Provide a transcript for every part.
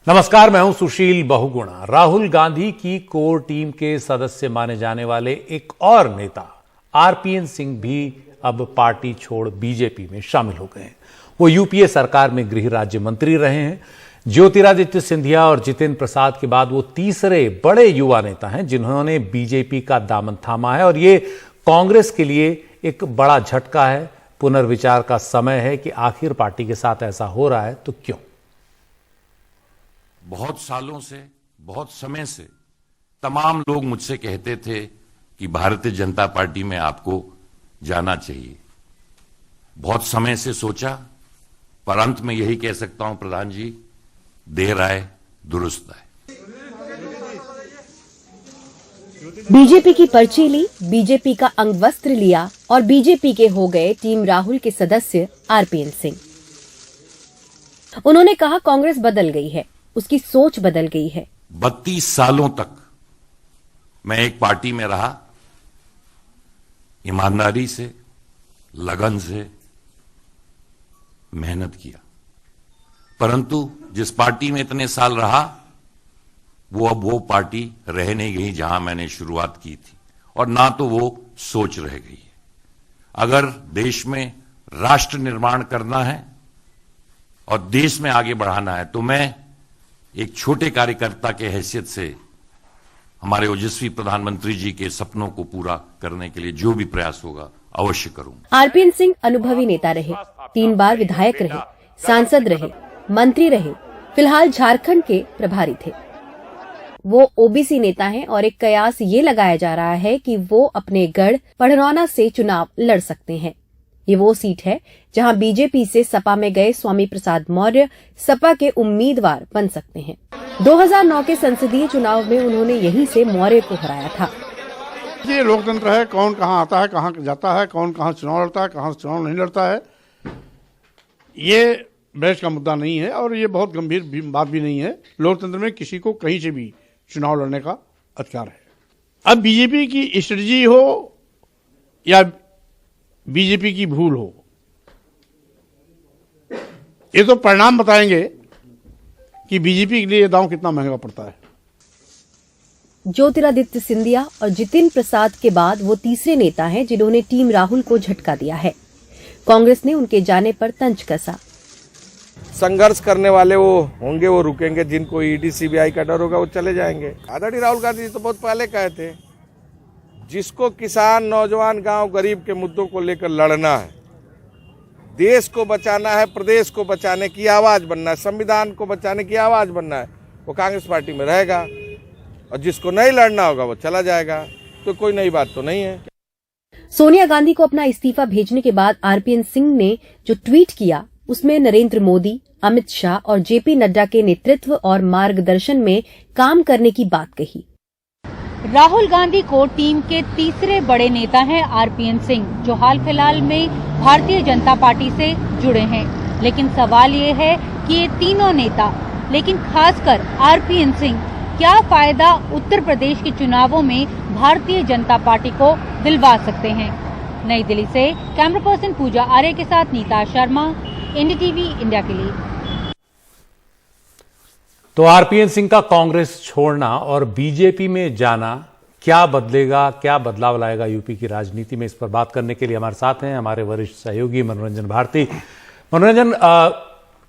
नमस्कार, मैं हूं सुशील बहुगुणा। राहुल गांधी की कोर टीम के सदस्य माने जाने वाले एक और नेता आरपीएन सिंह भी अब पार्टी छोड़ बीजेपी में शामिल हो गए हैं। वो यूपीए सरकार में गृह राज्य मंत्री रहे हैं। ज्योतिरादित्य सिंधिया और जितेंद्र प्रसाद के बाद वो तीसरे बड़े युवा नेता हैं जिन्होंने बीजेपी का दामन थामा है, और ये कांग्रेस के लिए एक बड़ा झटका है। पुनर्विचार का समय है कि आखिर पार्टी के साथ ऐसा हो रहा है तो क्यों। बहुत सालों से, बहुत समय से तमाम लोग मुझसे कहते थे कि भारतीय जनता पार्टी में आपको जाना चाहिए। बहुत समय से सोचा, पर अंत में यही कह सकता हूं प्रधान जी, देर आए दुरुस्त आए। बीजेपी की पर्ची ली, बीजेपी का अंगवस्त्र लिया और बीजेपी के हो गए टीम राहुल के सदस्य आरपीएन सिंह। उन्होंने कहा कांग्रेस बदल गई है, उसकी सोच बदल गई है। 32 सालों तक मैं एक पार्टी में रहा, ईमानदारी से, लगन से मेहनत किया, परंतु जिस पार्टी में इतने साल रहा वो अब वो पार्टी रह नहीं गई जहां मैंने शुरुआत की थी, और ना तो वो सोच रह गई है। अगर देश में राष्ट्र निर्माण करना है और देश में आगे बढ़ाना है तो मैं एक छोटे कार्यकर्ता के हैसियत से हमारे ओजस्वी प्रधानमंत्री जी के सपनों को पूरा करने के लिए जो भी प्रयास होगा अवश्य करूंगा। आरपीएन सिंह अनुभवी नेता रहे, 3 बार विधायक रहे, सांसद रहे, मंत्री रहे, फिलहाल झारखंड के प्रभारी थे। वो ओबीसी नेता हैं और एक कयास ये लगाया जा रहा है कि वो अपने गढ़ पढ़रौना से चुनाव लड़ सकते हैं। ये वो सीट है जहां बीजेपी से सपा में गए स्वामी प्रसाद मौर्य सपा के उम्मीदवार बन सकते हैं। 2009 के संसदीय चुनाव में उन्होंने यहीं से मौर्य को हराया था। ये लोकतंत्र है, कौन कहां आता है, कहां जाता है, कौन कहां चुनाव लड़ता है, कहां चुनाव नहीं लड़ता है, ये बहस का मुद्दा नहीं है और ये बहुत गंभीर बात भी नहीं है। लोकतंत्र में किसी को कहीं से भी चुनाव लड़ने का अधिकार है। अब बीजेपी की स्ट्रेटजी हो या बीजेपी की भूल हो, ये तो परिणाम बताएंगे कि बीजेपी के लिए ये दांव कितना महंगा पड़ता है। ज्योतिरादित्य सिंधिया और जितेंद्र प्रसाद के बाद वो तीसरे नेता हैं जिन्होंने टीम राहुल को झटका दिया है। कांग्रेस ने उनके जाने पर तंज कसा। संघर्ष करने वाले वो होंगे, वो रुकेंगे, जिनको ईडी सीबीआई का डर होगा वो चले जाएंगे। आदरणीय राहुल गांधी जी तो बहुत पहले कहे थे, जिसको किसान, नौजवान, गांव गरीब के मुद्दों को लेकर लड़ना है, देश को बचाना है, प्रदेश को बचाने की आवाज बनना है, संविधान को बचाने की आवाज बनना है, वो कांग्रेस पार्टी में रहेगा, और जिसको नहीं लड़ना होगा वो चला जाएगा। तो कोई नई बात तो नहीं है। सोनिया गांधी को अपना इस्तीफा भेजने के बाद आरपीएन सिंह ने जो ट्वीट किया उसमें नरेंद्र मोदी, अमित शाह और जेपी नड्डा के नेतृत्व और मार्गदर्शन में काम करने की बात कही। राहुल गांधी को टीम के तीसरे बड़े नेता हैं आरपीएन सिंह, जो हाल फिलहाल में भारतीय जनता पार्टी से जुड़े हैं। लेकिन सवाल ये है कि ये तीनों नेता, लेकिन खासकर आरपीएन सिंह, क्या फायदा उत्तर प्रदेश के चुनावों में भारतीय जनता पार्टी को दिलवा सकते हैं। नई दिल्ली से कैमरा पर्सन पूजा आर्य के साथ नीता शर्मा, एनडीटीवी इंडिया के लिए। तो आरपीएन सिंह का कांग्रेस छोड़ना और बीजेपी में जाना क्या बदलेगा, क्या बदलाव लाएगा यूपी की राजनीति में, इस पर बात करने के लिए हमारे साथ हैं हमारे वरिष्ठ सहयोगी मनोरंजन भारती। मनोरंजन,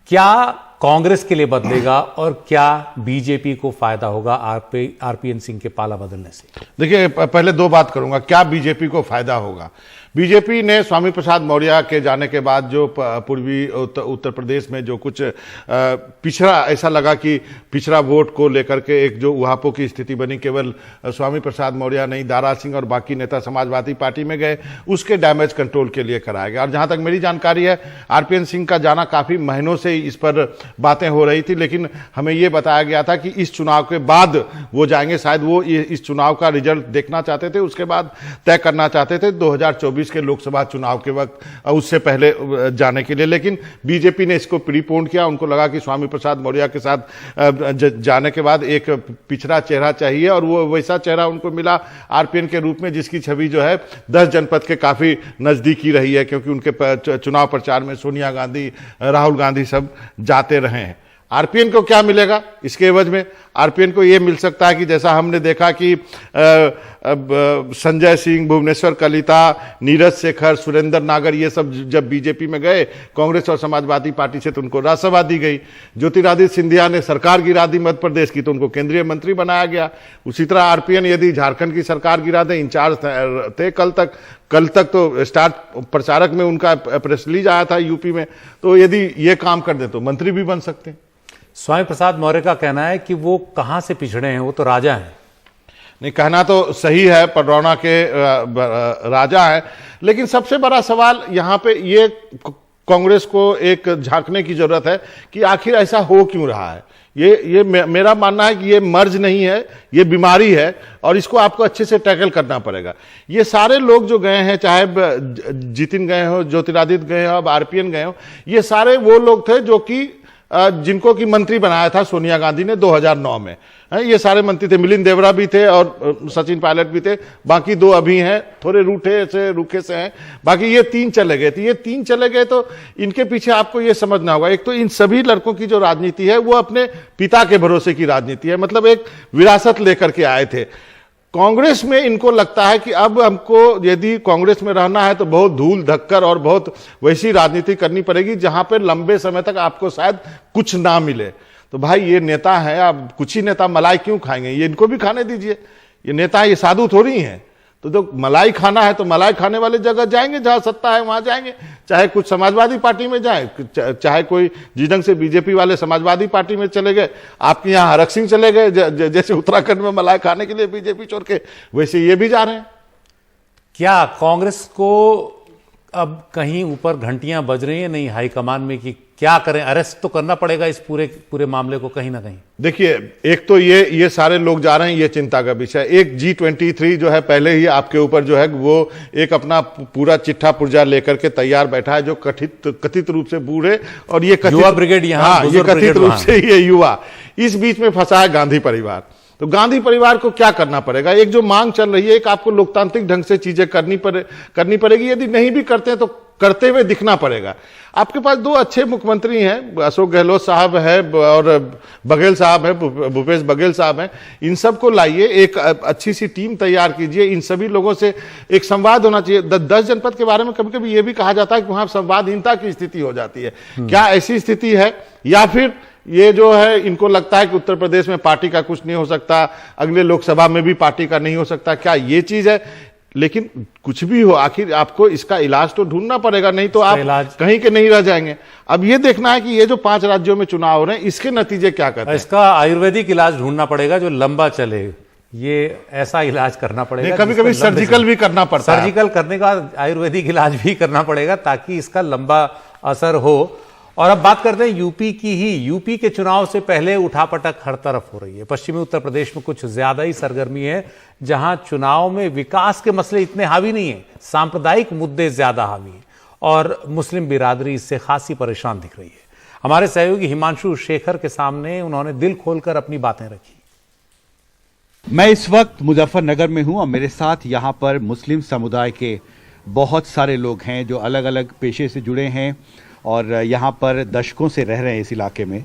क्या कांग्रेस के लिए बदलेगा और क्या बीजेपी को फायदा होगा आरपीएन सिंह के पाला बदलने से? देखिए, पहले 2 बात करूंगा। क्या बीजेपी को फायदा होगा? बीजेपी ने स्वामी प्रसाद मौर्य के जाने के बाद जो पूर्वी उत्तर प्रदेश में जो कुछ पिछड़ा, ऐसा लगा कि पिछड़ा वोट को लेकर के एक जो उहापों की स्थिति बनी, केवल स्वामी प्रसाद मौर्य नहीं, दारा सिंह और बाकी नेता समाजवादी पार्टी में गए, उसके डैमेज कंट्रोल के लिए कराया गया। और जहां तक मेरी जानकारी है, आरपीएन सिंह का जाना काफी महीनों से इस पर बातें हो रही थी, लेकिन हमें यह बताया गया था कि इस चुनाव के बाद वो जाएंगे। शायद वो इस चुनाव का रिजल्ट देखना चाहते थे, उसके बाद तय करना चाहते थे 2024 के लोकसभा चुनाव के वक्त, उससे पहले जाने के लिए। लेकिन बीजेपी ने इसको प्रीपोन किया। उनको लगा कि स्वामी प्रसाद मौर्य के साथ जाने के बाद एक पिछड़ा चेहरा चाहिए, और वो वैसा चेहरा उनको मिला आरपीएन के रूप में, जिसकी छवि जो है 10 जनपद के काफी नजदीकी रही है, क्योंकि उनके चुनाव प्रचार में सोनिया गांधी, राहुल गांधी सब जाते रहे हैं। आरपीएन को क्या मिलेगा इसके एवज में? आरपीएन को यह मिल सकता है कि जैसा हमने देखा कि संजय सिंह, भुवनेश्वर कलिता, नीरज शेखर, सुरेंद्र नागर, ये सब जब बीजेपी में गए कांग्रेस और समाजवादी पार्टी से, तो उनको राज्यसभा दी गई। ज्योतिरादित्य सिंधिया ने सरकार गिरा दी मध्य प्रदेश की, तो उनको केंद्रीय मंत्री बनाया गया। उसी तरह आरपीएन यदि झारखंड की सरकार गिरा दे, इंचार्ज थे कल तक तो स्टार प्रचारक में उनका प्रेस रिलीज आया था यूपी में, तो यदि ये काम कर दे तो मंत्री भी बन सकते हैं। स्वामी प्रसाद मौर्य का कहना है कि वो कहां से पिछड़े हैं, वो तो राजा हैं। नहीं, कहना तो सही है, पडरौना के राजा है, लेकिन सबसे बड़ा सवाल यहाँ पे ये कांग्रेस को एक झांकने की जरूरत है कि आखिर ऐसा हो क्यों रहा है। ये मेरा मानना है कि ये मर्ज नहीं है, ये बीमारी है और इसको आपको अच्छे से टैकल करना पड़ेगा। ये सारे लोग जो गए हैं, चाहे जितिन गए हो, ज्योतिरादित्य गए हो, अब आरपीएन गए हो, ये सारे वो लोग थे जो कि जिनको की मंत्री बनाया था सोनिया गांधी ने 2009 में। ये सारे मंत्री थे, मिलिंद देवरा भी थे और सचिन पायलट भी थे, बाकी 2 अभी हैं, थोड़े रूखे से हैं, बाकी ये 3 चले गए थे। ये 3 चले गए तो इनके पीछे आपको ये समझना होगा, एक तो इन सभी लड़कों की जो राजनीति है वो अपने पिता के भरोसे की राजनीति है, मतलब एक विरासत लेकर के आए थे। कांग्रेस में इनको लगता है कि अब हमको यदि कांग्रेस में रहना है तो बहुत धूल धक्कर और बहुत वैसी राजनीति करनी पड़ेगी जहां पे लंबे समय तक आपको शायद कुछ ना मिले। तो भाई ये नेता है, आप कुछ ही नेता मलाई क्यों खाएंगे? ये इनको भी खाने दीजिए, ये नेता है, ये साधु थोड़ी हैं। तो जो मलाई खाना है तो मलाई खाने वाले जगह जाएंगे, जहां सत्ता है वहां जाएंगे, चाहे कुछ समाजवादी पार्टी में जाए, चाहे कोई जिस ढंग से बीजेपी वाले समाजवादी पार्टी में चले गए, आपके यहाँ हरक सिंह चले गए, जैसे उत्तराखंड में मलाई खाने के लिए बीजेपी छोड़ के, वैसे ये भी जा रहे हैं। क्या कांग्रेस को अब कहीं ऊपर घंटियां बज रही हैं नहीं हाईकमान में कि क्या करें, अरेस्ट तो करना पड़ेगा इस पूरे मामले को कहीं ना कहीं? देखिए, एक तो ये सारे लोग जा रहे हैं, ये चिंता का विषय। एक G23 जो है पहले ही आपके ऊपर जो है वो एक अपना पूरा चिट्ठा पुर्जा लेकर के तैयार बैठा है, जो कथित रूप से बूढ़े और ये युवा ब्रिगेड यहाँ, ये कथित रूप से ये युवा, इस बीच में फंसा है गांधी परिवार। तो गांधी परिवार को क्या करना पड़ेगा? एक जो मांग चल रही है, एक आपको लोकतांत्रिक ढंग से चीजें करनी पड़ेगी। यदि नहीं भी करते हैं तो करते हुए दिखना पड़ेगा। आपके पास 2 अच्छे मुख्यमंत्री हैं, अशोक गहलोत साहब है और बघेल साहब है, भूपेश बघेल साहब हैं। इन सबको लाइए, एक अच्छी सी टीम तैयार कीजिए, इन सभी लोगों से एक संवाद होना चाहिए। 10 जनपद के बारे में कभी कभी ये भी कहा जाता है कि वहां संवादहीनता की स्थिति हो जाती है। क्या ऐसी स्थिति है, या फिर ये जो है इनको लगता है कि उत्तर प्रदेश में पार्टी का कुछ नहीं हो सकता, अगले लोकसभा में भी पार्टी का नहीं हो सकता? क्या ये चीज है? लेकिन कुछ भी हो, आखिर आपको इसका इलाज तो ढूंढना पड़ेगा, नहीं तो आप कहीं के नहीं रह जाएंगे। अब ये देखना है कि ये जो 5 राज्यों में चुनाव हो रहे हैं, इसके नतीजे क्या कहते हैं। इसका आयुर्वेदिक इलाज ढूंढना पड़ेगा जो लंबा चले, ये ऐसा इलाज करना पड़ेगा। कभी कभी सर्जिकल भी करना पड़ता है, सर्जिकल करने का आयुर्वेदिक इलाज भी करना पड़ेगा ताकि इसका लंबा असर हो। और अब बात करते हैं यूपी की ही। यूपी के चुनाव से पहले उठापटक हर तरफ हो रही है। पश्चिमी उत्तर प्रदेश में कुछ ज्यादा ही सरगर्मी है, जहां चुनाव में विकास के मसले इतने हावी नहीं है, सांप्रदायिक मुद्दे ज्यादा हावी हैं और मुस्लिम बिरादरी इससे खासी परेशान दिख रही है। हमारे सहयोगी हिमांशु शेखर के सामने उन्होंने दिल खोलकर अपनी बातें रखी। मैं इस वक्त मुजफ्फरनगर में हूं और मेरे साथ यहां पर मुस्लिम समुदाय के बहुत सारे लोग हैं जो अलग अलग पेशे से जुड़े हैं और यहाँ पर दशकों से रह रहे हैं इस इलाके में।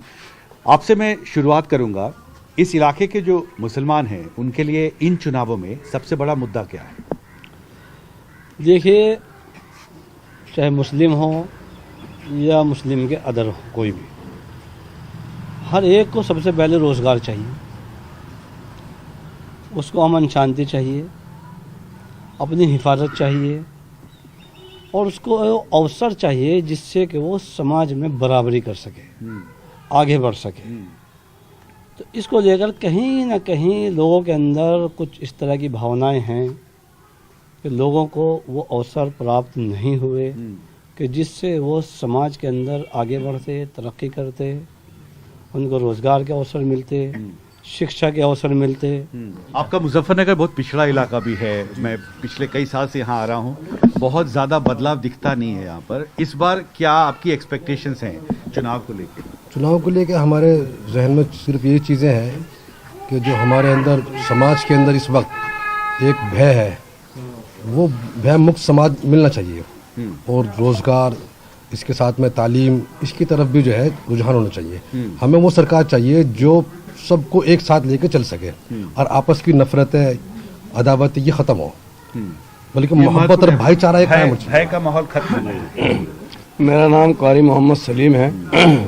आपसे मैं शुरुआत करूँगा, इस इलाके के जो मुसलमान हैं उनके लिए इन चुनावों में सबसे बड़ा मुद्दा क्या है? देखिए, चाहे मुस्लिम हो या मुस्लिम के अदर हो, कोई भी, हर एक को सबसे पहले रोज़गार चाहिए, उसको अमन शांति चाहिए, अपनी हिफाजत चाहिए और उसको अवसर चाहिए जिससे कि वो समाज में बराबरी कर सके, आगे बढ़ सके। तो इसको लेकर कहीं ना कहीं लोगों के अंदर कुछ इस तरह की भावनाएं हैं कि लोगों को वो अवसर प्राप्त नहीं हुए कि जिससे वो समाज के अंदर आगे बढ़ते, तरक्की करते, उनको रोज़गार के अवसर मिलते, शिक्षा के अवसर मिलते। आपका मुजफ्फरनगर बहुत पिछड़ा इलाका भी है, मैं पिछले कई साल से यहाँ आ रहा हूँ, बहुत ज़्यादा बदलाव दिखता नहीं है यहाँ पर। इस बार क्या आपकी एक्सपेक्टेशंस हैं चुनाव को लेकर? चुनाव को लेकर हमारे जहन में सिर्फ यही चीज़ें हैं कि जो हमारे अंदर समाज के अंदर इस वक्त एक भय है, वो भय मुक्त समाज मिलना चाहिए और रोज़गार, इसके साथ में तालीम, इसकी तरफ भी जो है रुझान होना चाहिए। हमें वो सरकार चाहिए जो सबको एक साथ लेकर चल सके और आपस की नफरतें, अदावत ये खत्म हो, बल्कि मोहब्बत और भाईचारा एक कायम हो। भय का माहौल खत्म हो जाए। मेरा नाम कारी मोहम्मद सलीम है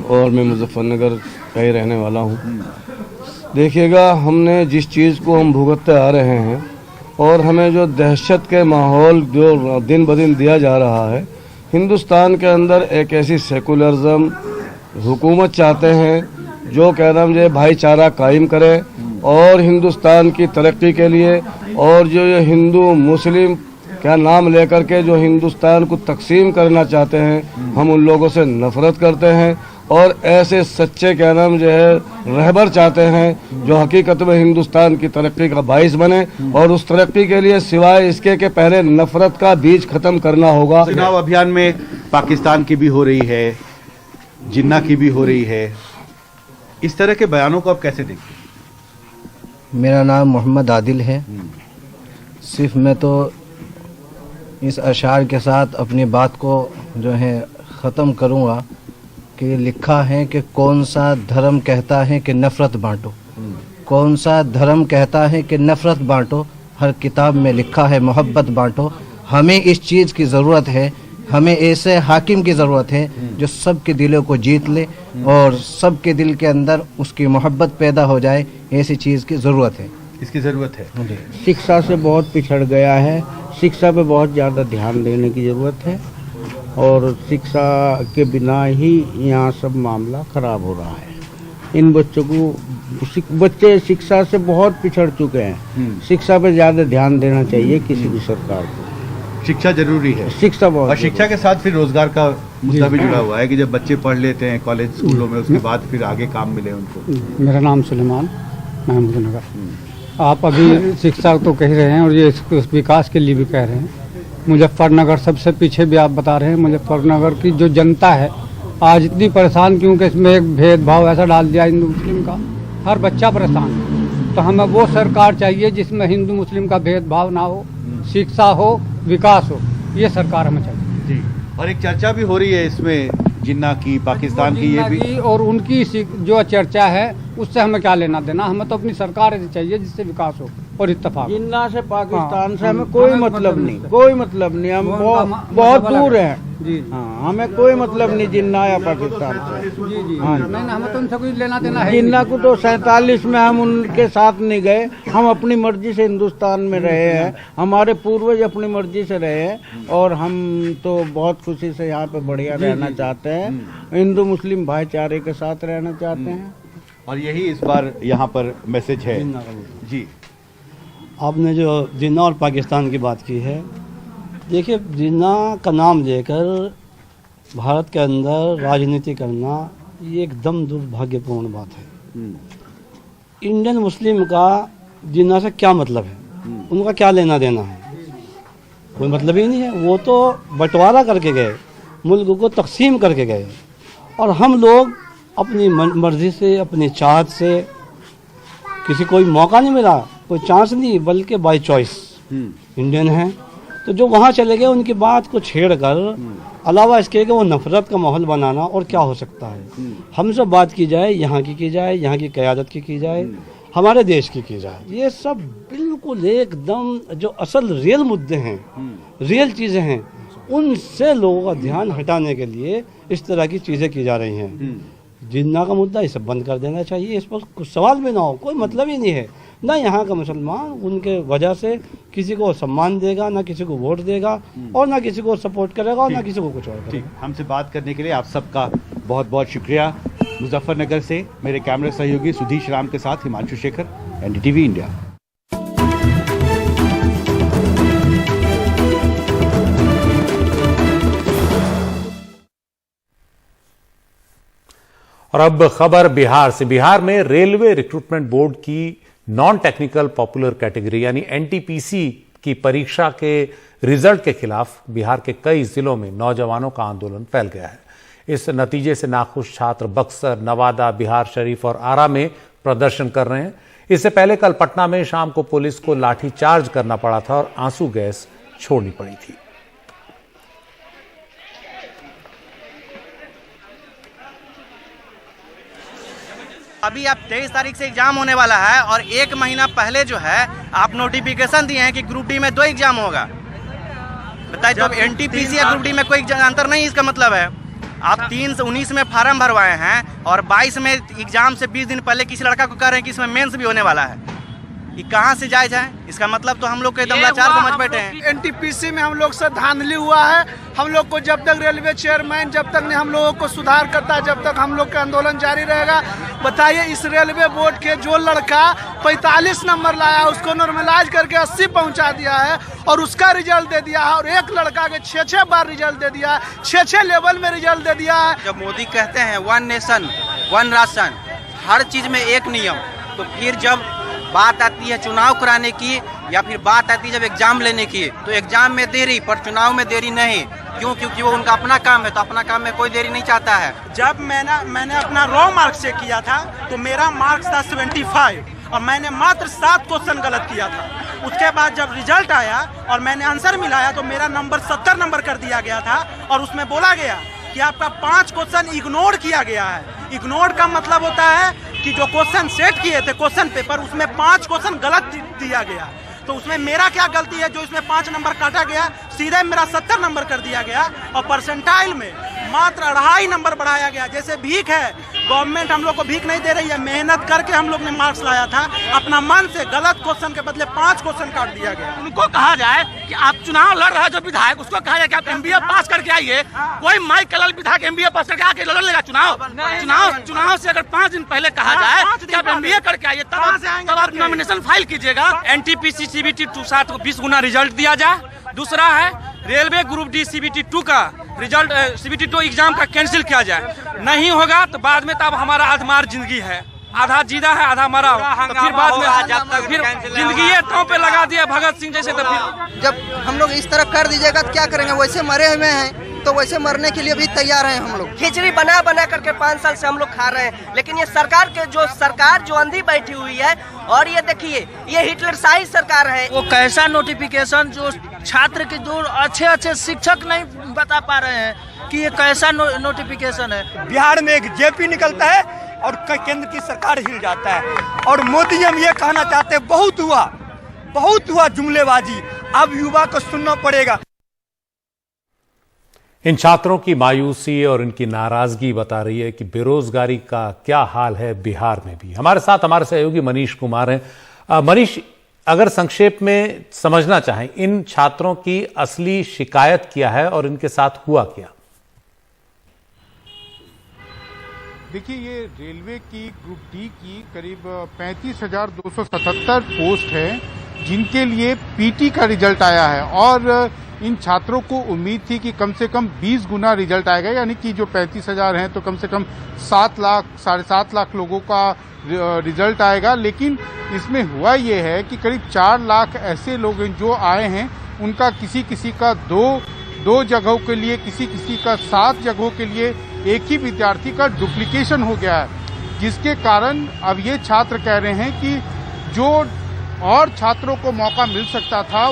और मैं मुजफ्फरनगर का ही रहने वाला हूँ। देखिएगा, हमने जिस चीज़ को हम भुगतते आ रहे हैं और हमें जो दहशत के माहौल जो दिन ब दिन दिया जा रहा है, हिंदुस्तान के अंदर एक ऐसी सेकुलरिज्म हुकूमत चाहते हैं जो कह रहा मुझे भाईचारा कायम करे और हिंदुस्तान की तरक्की के लिए, और जो ये हिंदू मुस्लिम क्या नाम लेकर के जो हिंदुस्तान को तकसीम करना चाहते हैं, हम उन लोगों से नफरत करते हैं। और ऐसे सच्चे क्या नाम जो है रहबर चाहते हैं जो हकीकत में हिंदुस्तान की तरक्की का बाइस बने, और उस तरक्की के लिए सिवाय इसके कि पहले नफरत का बीज खत्म करना होगा। चुनाव अभियान में पाकिस्तान की भी हो रही है, जिन्ना की भी हो रही है, इस तरह के बयानों को आप कैसे देखते हैं? मेरा नाम मोहम्मद आदिल है। सिर्फ मैं तो इस अशार के साथ अपनी बात को जो है ख़त्म करूँगा कि लिखा है कि कौन सा धर्म कहता है कि नफ़रत बांटो, कौन सा धर्म कहता है कि नफ़रत बांटो, हर किताब में लिखा है मोहब्बत बांटो। हमें इस चीज़ की ज़रूरत है, हमें ऐसे हाकिम की ज़रूरत है जो सबके दिलों को जीत ले और सबके दिल के अंदर उसकी मोहब्बत पैदा हो जाए, ऐसी चीज़ की ज़रूरत है। इसकी ज़रूरत है। शिक्षा से बहुत पिछड़ गया है, शिक्षा पे बहुत ज़्यादा ध्यान देने की ज़रूरत है और शिक्षा के बिना ही यहाँ सब मामला ख़राब हो रहा है। इन बच्चों को बच्चे शिक्षा से बहुत पिछड़ चुके हैं। शिक्षा पे ज़्यादा ध्यान देना चाहिए किसी भी सरकार को। शिक्षा जरूरी है, शिक्षा बहुत, और शिक्षा के साथ फिर रोजगार का मुद्दा भी जुड़ा हुआ है कि जब बच्चे पढ़ लेते हैं कॉलेज स्कूलों में, उसके बाद फिर आगे काम मिले उनको। मेरा नाम सुलेमान महमूदनगर। आप अभी शिक्षा तो कह रहे हैं और ये विकास के लिए भी कह रहे हैं। मुजफ्फरनगर सबसे पीछे भी आप बता रहे हैं। मुजफ्फरनगर की जो जनता है आज इतनी परेशान क्योंकि इसमें एक भेदभाव ऐसा डाल दिया हिंदू मुस्लिम का, हर बच्चा परेशान है। तो हमें वो सरकार चाहिए जिसमें हिंदू मुस्लिम का भेदभाव ना हो, शिक्षा हो, विकास हो, ये सरकार हमें चाहिए जी। और एक चर्चा भी हो रही है इसमें जिन्ना की, पाकिस्तान की, ये भी, और उनकी जो चर्चा है उससे हमें क्या लेना देना। हमें तो अपनी सरकार ऐसी चाहिए जिससे विकास हो और इत्तेफाक। जिन्ना से पाकिस्तान से हमें कोई मतलब नहीं, कोई मतलब नहीं। हम बहुत दूर हैं जी। हाँ, हमें कोई मतलब नहीं जिन्ना या पाकिस्तान से जी जी। हाँ, नहीं हमें तो उनसे कोई लेना देना है। जिन्ना को तो 47 में हम उनके साथ नहीं गए, हम अपनी मर्जी से हिंदुस्तान में रहे हैं, हमारे पूर्वज अपनी मर्जी से रहे हैं और हम तो बहुत खुशी से यहाँ पे बढ़िया रहना चाहते हैं, हिंदू मुस्लिम भाईचारे के साथ रहना चाहते हैं। और यही इस बार यहाँ पर मैसेज है जी। आपने जो जिन्ना और पाकिस्तान की बात की है, देखिए जिन्ना का नाम लेकर भारत के अंदर राजनीति करना ये एकदम दुर्भाग्यपूर्ण बात है। इंडियन मुस्लिम का जिन्ना से क्या मतलब है, उनका क्या लेना देना है, कोई मतलब ही नहीं है। वो तो बंटवारा करके गए, मुल्क को तकसीम करके गए और हम लोग अपनी मर्जी से, अपनी चाहत से, किसी कोई मौका नहीं मिला, कोई चांस नहीं, बल्कि बाय चॉइस इंडियन हैं। तो जो वहाँ चले गए उनकी बात को छेड़ कर अलावा इसके कि वो नफरत का माहौल बनाना और क्या हो सकता है। हमसे बात की जाए, यहाँ की जाए, यहाँ की क़यादत की जाए, हमारे देश की जाए। ये सब बिल्कुल एकदम जो असल रियल मुद्दे हैं, रियल चीज़ें हैं, उनसे लोगों का ध्यान हटाने के लिए इस तरह की चीज़ें की जा रही हैं। जिन्ना का मुद्दा ये सब बंद कर देना चाहिए, इस पर कुछ सवाल भी ना हो, कोई मतलब ही नहीं है। ना यहाँ का मुसलमान उनके वजह से किसी को सम्मान देगा, ना किसी को वोट देगा और ना किसी को सपोर्ट करेगा और ना किसी को कुछ और करेगा। हमसे बात करने के लिए आप सबका बहुत बहुत शुक्रिया। मुजफ्फरनगर से मेरे कैमरा सहयोगी सुधीश राम के साथ हिमांशु शेखर, NDTV इंडिया। और अब खबर बिहार से। बिहार में रेलवे रिक्रूटमेंट बोर्ड की नॉन टेक्निकल पॉपुलर कैटेगरी यानी NTPC की परीक्षा के रिजल्ट के खिलाफ बिहार के कई जिलों में नौजवानों का आंदोलन फैल गया है। इस नतीजे से नाखुश छात्र बक्सर, नवादा, बिहार शरीफ और आरा में प्रदर्शन कर रहे हैं। इससे पहले कल पटना में शाम को पुलिस को लाठीचार्ज करना पड़ा था और आंसू गैस छोड़नी पड़ी थी। अभी आप 23 तारीख से एग्जाम होने वाला है और 1 महीना पहले जो है आप नोटिफिकेशन दिए हैं कि ग्रुप डी में 2 एग्जाम होगा। बताइए, तो एनटीपीसी या ग्रुप डी में कोई अंतर नहीं, इसका मतलब है आप 3 से 19 में फार्म भरवाए हैं और 22 में एग्जाम से 20 दिन पहले किसी लड़का को कह रहे हैं कि इसमें मेंस भी होने वाला है। ये कहाँ से जायज है? इसका मतलब तो हम लोग के दमलाचार समझ बैठे हैं। एनटीपीसी में हम लोग से धांधली हुआ है। हम लोग को जब तक रेलवे चेयरमैन जब तक नहीं हम लोगों को सुधार करता, जब तक हम लोग का आंदोलन जारी रहेगा। बताइए, इस रेलवे बोर्ड के जो लड़का 45 नंबर लाया उसको नॉर्मलाइज करके 80 पहुंचा दिया है और उसका रिजल्ट दे दिया है, और एक लड़का के 6 बार रिजल्ट दे दिया है, 6 लेवल में रिजल्ट दे दिया है। जब मोदी कहते हैं 1 नेशन 1 राशन, हर चीज में एक नियम, तो फिर जब बात आती है चुनाव कराने की या फिर बात आती है जब एग्जाम लेने की, तो एग्जाम में देरी पर चुनाव में देरी नहीं। क्यों? क्योंकि वो उनका अपना काम है, तो अपना काम में कोई देरी नहीं चाहता है। जब मैंने अपना रॉ मार्क्स चेक किया था तो मेरा मार्क्स था 75 और मैंने मात्र 7 क्वेश्चन गलत किया था। उसके बाद जब रिजल्ट आया और मैंने आंसर मिलाया तो मेरा नंबर 70 नंबर कर दिया गया था और उसमें बोला गया कि आपका 5 क्वेश्चन इग्नोर किया गया है। इग्नोर का मतलब होता है कि जो क्वेश्चन सेट किए थे क्वेश्चन पेपर, उसमें 5 क्वेश्चन गलत दिया गया। तो उसमें मेरा क्या गलती है जो इसमें 5 नंबर काटा गया? सीधे मेरा 70 नंबर कर दिया गया और परसेंटाइल में मात्र 2.5 नंबर बढ़ाया गया। जैसे भीख है, गवर्नमेंट हम लोग को भीख नहीं दे रही है, मेहनत करके हम लोग ने मार्क्स लाया था, अपना मन से गलत क्वेश्चन के बदले 5 क्वेश्चन काट दिया गया। उनको कहा जाए कि आप चुनाव लड़ रहे हैं जो विधायक, उसको कहा जाए कि आप MBA पास करके आइए। कोई माइक कलल विधायक MBA पास करके आके लड़ लेगा चुनाव से अगर 5 दिन पहले कहा जाए कि आप MBA करके आइए तब आप नॉमिनेशन फाइल कीजिएगा। NTPC CBT 2 7 को 20 गुना रिजल्ट दिया जाए। दूसरा है रेलवे ग्रुप डी CBT 2 का रिजल्ट CBT 2 एग्जाम का कैंसिल किया जाए। नहीं होगा तो बाद में तब हमारा आधमार जिंदगी है, आधा जीना है आधा मरा, तो फिर बाद में फिर जिंदगी तो पे लगा दिया भगत सिंह जैसे। तो फिर जब हम लोग इस तरह कर दीजिएगा तो क्या करेंगे? वैसे मरे हुए हैं तो वैसे मरने के लिए भी तैयार हैं हम लोग। खिचड़ी बना बना करके 5 साल से हम लोग खा रहे हैं, लेकिन ये सरकार जो अंधी बैठी हुई है। और ये देखिए, ये हिटलर शाही सरकार है। वो कैसा नोटिफिकेशन जो छात्र के जो अच्छे शिक्षक नहीं बता पा रहे हैं कि ये कैसा नोटिफिकेशन है। बिहार में एक जेपी निकलता है और केंद्र की सरकार हिल जाता है। और मोदी हम ये कहना चाहते हैं, बहुत हुआ जुमलेबाजी, अब युवा को सुनना पड़ेगा। इन छात्रों की मायूसी और इनकी नाराजगी बता रही है कि बेरोजगारी का क्या हाल है बिहार में भी। हमारे साथ हमारे सहयोगी मनीष कुमार हैं। मनीष, अगर संक्षेप में समझना चाहें, इन छात्रों की असली शिकायत क्या है और इनके साथ हुआ क्या? देखिए, ये रेलवे की ग्रुप डी की करीब 35,277 पोस्ट है जिनके लिए पीटी का रिजल्ट आया है और इन छात्रों को उम्मीद थी कि कम से कम 20 गुना रिजल्ट आएगा, यानी कि जो 35,000 हैं तो कम से कम 7 लाख 7.5 लाख लोगों का रिजल्ट आएगा। लेकिन इसमें हुआ ये है कि करीब 4 लाख ऐसे लोग हैं जो आए हैं, उनका किसी का दो जगहों के लिए, किसी का 7 जगहों के लिए एक ही विद्यार्थी का डुप्लीकेशन हो गया है, जिसके कारण अब ये छात्र कह रहे हैं कि जो और छात्रों को मौका मिल सकता था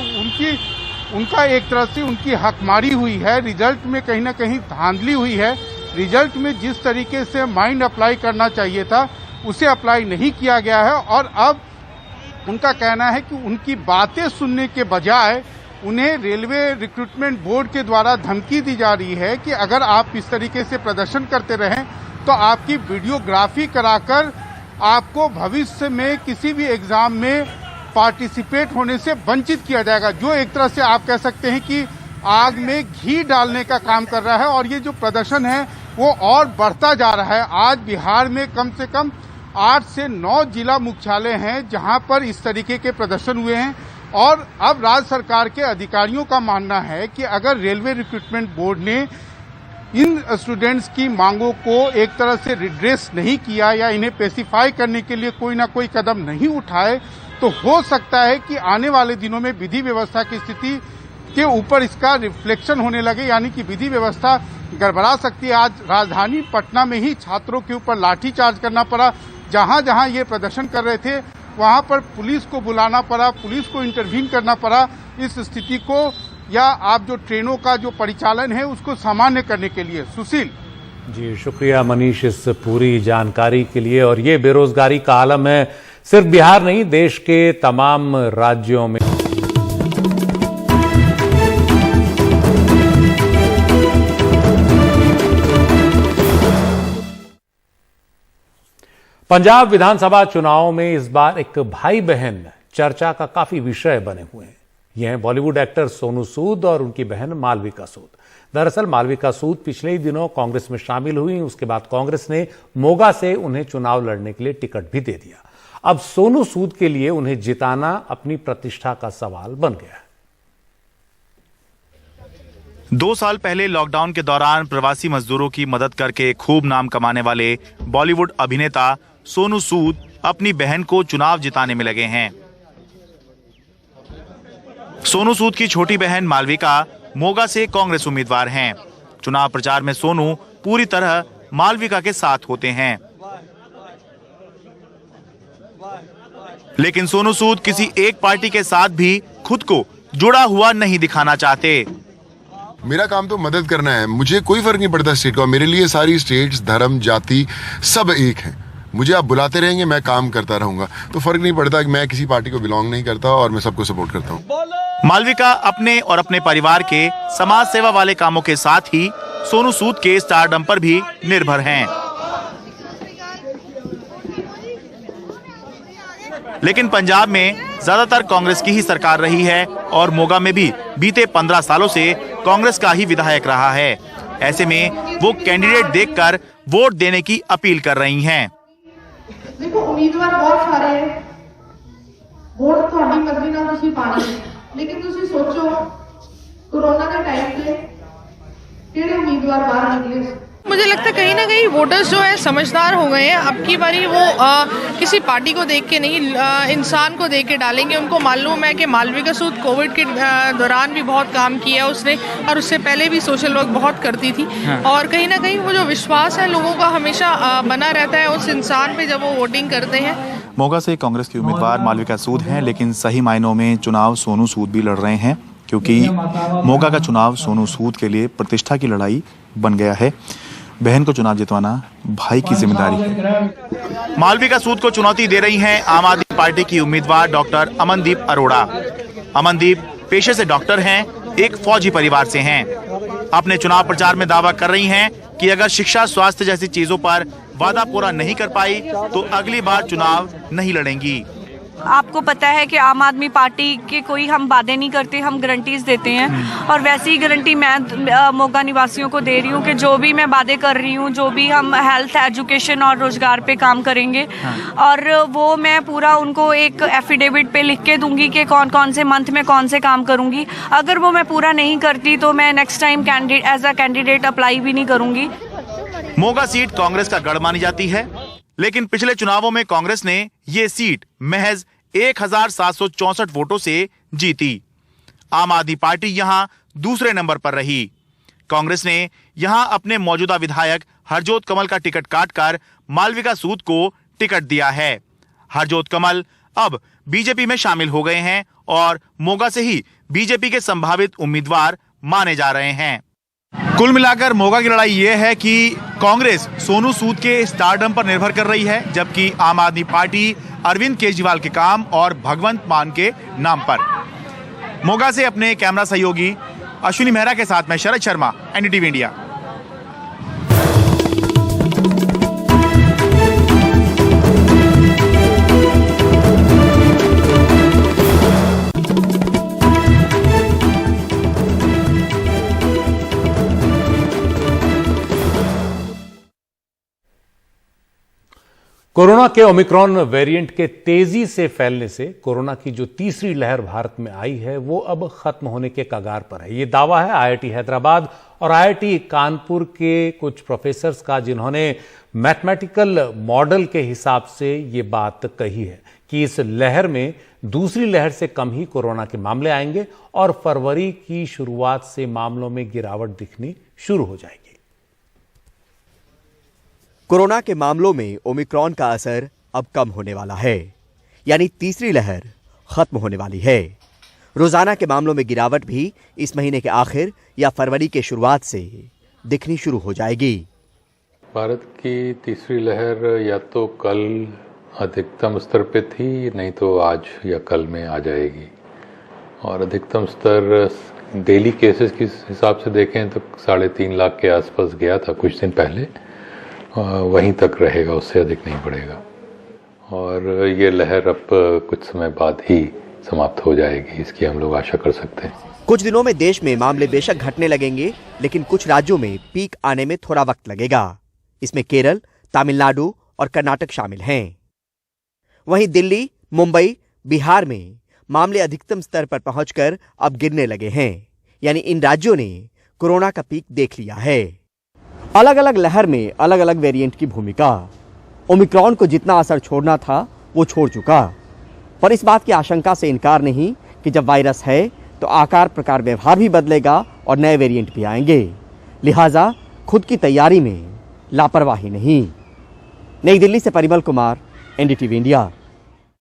उनका एक तरह से उनकी हकमारी हुई है। रिजल्ट में कहीं ना कहीं धांधली हुई है। रिजल्ट में जिस तरीके से माइंड अप्लाई करना चाहिए था उसे अप्लाई नहीं किया गया है और अब उनका कहना है कि उनकी बातें सुनने के बजाय उन्हें रेलवे रिक्रूटमेंट बोर्ड के द्वारा धमकी दी जा रही है कि अगर आप इस तरीके से प्रदर्शन करते रहें तो आपकी वीडियोग्राफी कराकर आपको भविष्य में किसी भी एग्जाम में पार्टिसिपेट होने से वंचित किया जाएगा, जो एक तरह से आप कह सकते हैं कि आग में घी डालने का काम कर रहा है। और ये जो प्रदर्शन है वो और बढ़ता जा रहा है। आज बिहार में कम से कम 8 से 9 जिला मुख्यालय हैं जहां पर इस तरीके के प्रदर्शन हुए हैं और अब राज्य सरकार के अधिकारियों का मानना है कि अगर रेलवे रिक्रूटमेंट बोर्ड ने इन स्टूडेंट्स की मांगों को एक तरह से रिड्रेस नहीं किया या इन्हें पेसिफाई करने के लिए कोई ना कोई कदम नहीं उठाए तो हो सकता है कि आने वाले दिनों में विधि व्यवस्था की स्थिति के ऊपर इसका रिफ्लेक्शन होने लगे, यानी कि विधि व्यवस्था गड़बड़ा सकती है। आज राजधानी पटना में ही छात्रों के ऊपर लाठीचार्ज करना पड़ा। जहां जहां ये प्रदर्शन कर रहे थे वहां पर पुलिस को बुलाना पड़ा, पुलिस को इंटरवीन करना पड़ा इस स्थिति को या आप जो ट्रेनों का जो परिचालन है उसको सामान्य करने के लिए। सुशील। जी शुक्रिया मनीष इस पूरी जानकारी के लिए। और ये बेरोजगारी का आलम है सिर्फ बिहार नहीं, देश के तमाम राज्यों में। पंजाब विधानसभा चुनाव में इस बार एक भाई बहन चर्चा का काफी विषय बने हुए हैं। ये हैं बॉलीवुड एक्टर सोनू सूद और उनकी बहन मालविका सूद। दरअसल मालविका सूद पिछले ही दिनों कांग्रेस में शामिल हुई। उसके बाद कांग्रेस ने मोगा से उन्हें चुनाव लड़ने के लिए टिकट भी दे दिया। अब सोनू सूद के लिए उन्हें जिताना अपनी प्रतिष्ठा का सवाल बन गया है। 2 साल पहले लॉकडाउन के दौरान प्रवासी मजदूरों की मदद करके खूब नाम कमाने वाले बॉलीवुड अभिनेता सोनू सूद अपनी बहन को चुनाव जिताने में लगे हैं। सोनू सूद की छोटी बहन मालविका मोगा से कांग्रेस उम्मीदवार हैं। चुनाव प्रचार में सोनू पूरी तरह मालविका के साथ होते हैं, लेकिन सोनू सूद किसी एक पार्टी के साथ भी खुद को जुड़ा हुआ नहीं दिखाना चाहते। मेरा काम तो मदद करना है, मुझे कोई फर्क नहीं पड़ता स्टेट का। मेरे लिए सारी स्टेट्स, धर्म, जाति सब एक है। मुझे आप बुलाते रहेंगे, मैं काम करता रहूंगा, तो फर्क नहीं पड़ता कि मैं किसी पार्टी को बिलोंग नहीं करता और मैं सबको सपोर्ट करता हूँ। मालविका अपने और अपने परिवार के समाज सेवा वाले कामों के साथ ही सोनू सूद के स्टारडम पर भी निर्भर हैं। लेकिन पंजाब में ज्यादातर कांग्रेस की ही सरकार रही है और मोगा में भी बीते 15 सालों से कांग्रेस का ही विधायक रहा है। ऐसे में वो कैंडिडेट देखकर वोट देने की अपील कर रही हैं। देखो उम्मीदवार बहुत सारे हैं, वोट थोड़ी मर्जी ना तुसी पानी, लेकिन तुसी सोचो कोरोना के टाइम पे केड़े उम्मीदवार बाहर निकले। मुझे लगता है कहीं ना कहीं वोटर्स जो है समझदार हो गए हैं। अब की बारी वो किसी पार्टी को देख के नहीं, इंसान को देख के डालेंगे। उनको मालूम है कि मालविका सूद कोविड के दौरान भी बहुत काम किया उसने, और उससे पहले भी सोशल वर्क बहुत करती थी। और कहीं ना कहीं वो जो विश्वास है लोगों का हमेशा बना रहता है उस इंसान पे जब वो वोटिंग करते हैं। मोगा से कांग्रेस की उम्मीदवार मालविका सूद हैं, लेकिन सही मायनों में चुनाव सोनू सूद भी लड़ रहे हैं, क्योंकि मोगा का चुनाव सोनू सूद के लिए प्रतिष्ठा की लड़ाई बन गया है। बहन को चुनाव जितवाना भाई की जिम्मेदारी है। मालविका सूद को चुनौती दे रही हैं आम आदमी पार्टी की उम्मीदवार डॉक्टर अमनदीप अरोड़ा। अमनदीप पेशे से डॉक्टर हैं, एक फौजी परिवार से हैं। अपने चुनाव प्रचार में दावा कर रही हैं कि अगर शिक्षा, स्वास्थ्य जैसी चीजों पर वादा पूरा नहीं कर पाई तो अगली बार चुनाव नहीं लड़ेंगी। आपको पता है कि आम आदमी पार्टी के कोई हम वादे नहीं करते, हम गारंटीज देते हैं, और वैसी ही गारंटी मैं मोगा निवासियों को दे रही हूँ कि जो भी मैं वादे कर रही हूँ, जो भी हम हेल्थ, एजुकेशन और रोजगार पे काम करेंगे, और वो मैं पूरा उनको एक एफिडेविट पे लिख के दूंगी कि कौन कौन से मंथ में कौन से काम करूंगी। अगर वो मैं पूरा नहीं करती तो मैं next time as a candidate apply भी नहीं करूंगी। मोगा सीट कांग्रेस का गढ़ मानी जाती है, लेकिन पिछले चुनावों में कांग्रेस ने ये सीट महज 1764 वोटों से जीती। आम आदमी पार्टी यहां दूसरे नंबर पर रही। कांग्रेस ने यहां अपने मौजूदा विधायक हरजोत कमल का टिकट काटकर मालविका सूद को टिकट दिया है। हरजोत कमल अब बीजेपी में शामिल हो गए हैं और मोगा से ही बीजेपी के संभावित उम्मीदवार माने जा रहे हैं। कुल मिलाकर मोगा की लड़ाई यह है कि कांग्रेस सोनू सूद के स्टारडम पर निर्भर कर रही है, जबकि आम आदमी पार्टी अरविंद केजरीवाल के काम और भगवंत मान के नाम पर। मोगा से अपने कैमरा सहयोगी अश्विनी मेहरा के साथ मैं Sharad Sharma, NDTV India. Corona के ओमिक्रॉन वेरिएंट के तेजी से फैलने से कोरोना की जो तीसरी लहर भारत में आई है वो अब खत्म होने के कगार पर है। ये दावा है आईआईटी हैदराबाद और आईआईटी कानपुर के कुछ प्रोफेसर्स का, जिन्होंने मैथमेटिकल मॉडल के हिसाब से ये बात कही है कि इस लहर में दूसरी लहर से कम ही कोरोना के मामले आएंगे और फरवरी की शुरुआत से मामलों में गिरावट दिखनी शुरू हो जाएगी। कोरोना के मामलों में ओमिक्रॉन का असर अब कम होने वाला है, यानी तीसरी लहर खत्म होने वाली है। रोजाना के मामलों में गिरावट भी इस महीने के आखिर या फरवरी के शुरुआत से दिखनी शुरू हो जाएगी। भारत की तीसरी लहर या तो कल अधिकतम स्तर पे थी, नहीं तो आज या कल में आ जाएगी। और अधिकतम स्तर डेली केसेस के हिसाब से देखें तो 3.5 लाख के आसपास गया था कुछ दिन पहले, वहीं तक रहेगा, उससे अधिक नहीं बढ़ेगा। और ये लहर अब कुछ समय बाद ही समाप्त हो जाएगी, इसकी हम लोग आशा कर सकते हैं। कुछ दिनों में देश में मामले बेशक घटने लगेंगे, लेकिन कुछ राज्यों में पीक आने में थोड़ा वक्त लगेगा। इसमें केरल, तमिलनाडु और कर्नाटक शामिल हैं। वहीं दिल्ली, मुंबई, बिहार में मामले अधिकतम स्तर पर पहुंचकर अब गिरने लगे हैं, यानी इन राज्यों ने कोरोना का पीक देख लिया है। अलग अलग लहर में अलग अलग वेरिएंट की भूमिका। ओमिक्रॉन को जितना असर छोड़ना था वो छोड़ चुका, पर इस बात की आशंका से इनकार नहीं कि जब वायरस है तो आकार, प्रकार, व्यवहार भी बदलेगा और नए वेरिएंट भी आएंगे। लिहाजा खुद की तैयारी में लापरवाही नहीं। नई दिल्ली से परिमल कुमार, एनडीटीवी इंडिया।